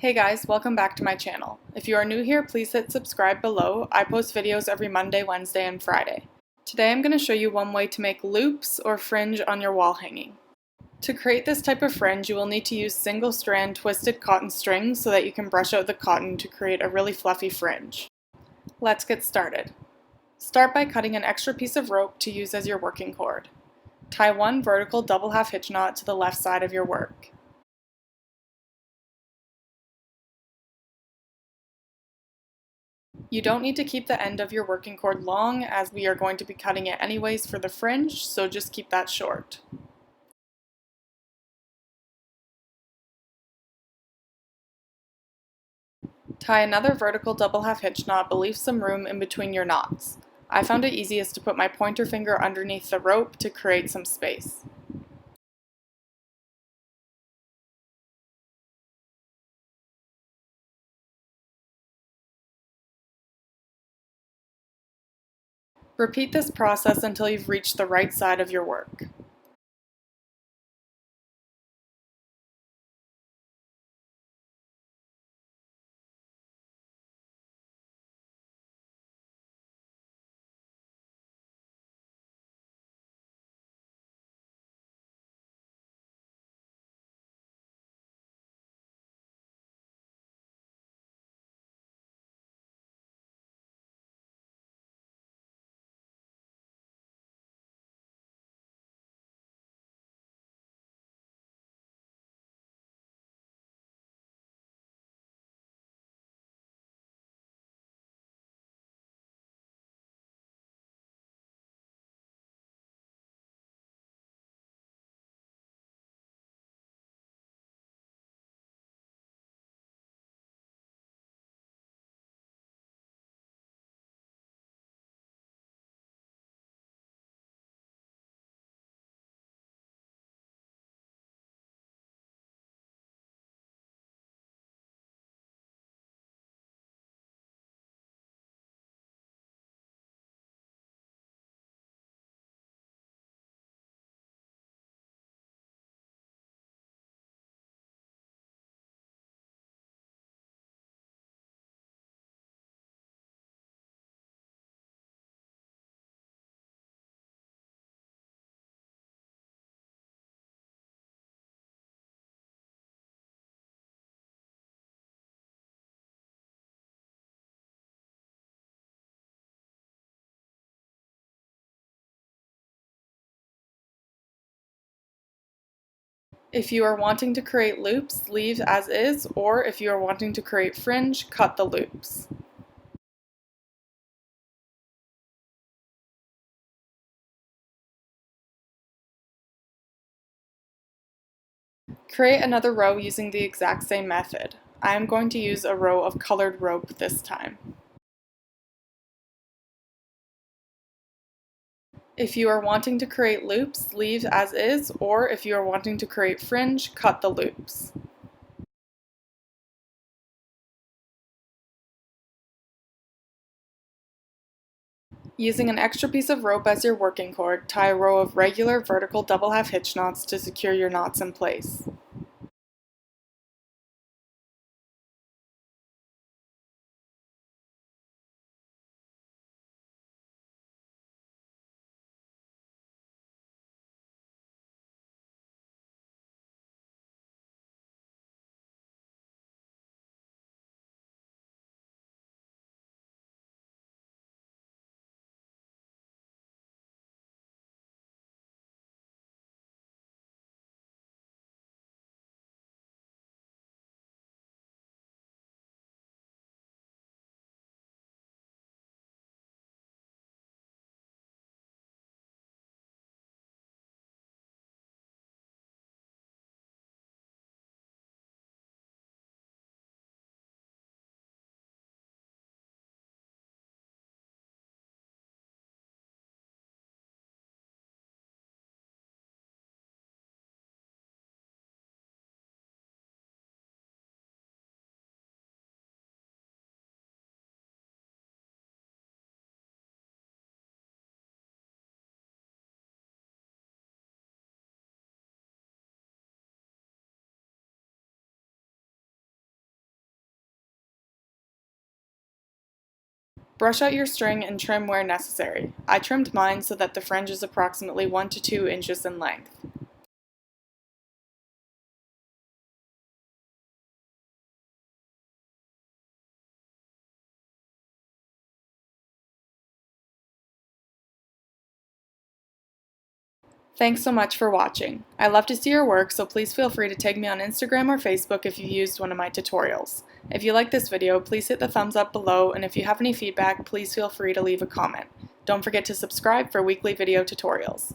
Hey guys, welcome back to my channel. If you are new here, please hit subscribe below. I post videos every Monday, Wednesday, and Friday. Today I'm going to show you one way to make loops or fringe on your wall hanging. To create this type of fringe, you will need to use single strand twisted cotton string so that you can brush out the cotton to create a really fluffy fringe. Let's get started. Start by cutting an extra piece of rope to use as your working cord. Tie one vertical double half hitch knot to the left side of your work. You don't need to keep the end of your working cord long as we are going to be cutting it anyways for the fringe, so just keep that short. Tie another vertical double half hitch knot but leave some room in between your knots. I found it easiest to put my pointer finger underneath the rope to create some space. Repeat this process until you've reached the right side of your work. If you are wanting to create loops, leave as is, or if you are wanting to create fringe, cut the loops. Create another row using the exact same method. I am going to use a row of colored rope this time. If you are wanting to create loops, leave as is, or if you are wanting to create fringe, cut the loops. Using an extra piece of rope as your working cord, tie a row of regular vertical double half hitch knots to secure your knots in place. Brush out your string and trim where necessary. I trimmed mine so that the fringe is approximately 1 to 2 inches in length. Thanks so much for watching. I love to see your work, so please feel free to tag me on Instagram or Facebook if you used one of my tutorials. If you like this video, please hit the thumbs up below, and if you have any feedback, please feel free to leave a comment. Don't forget to subscribe for weekly video tutorials.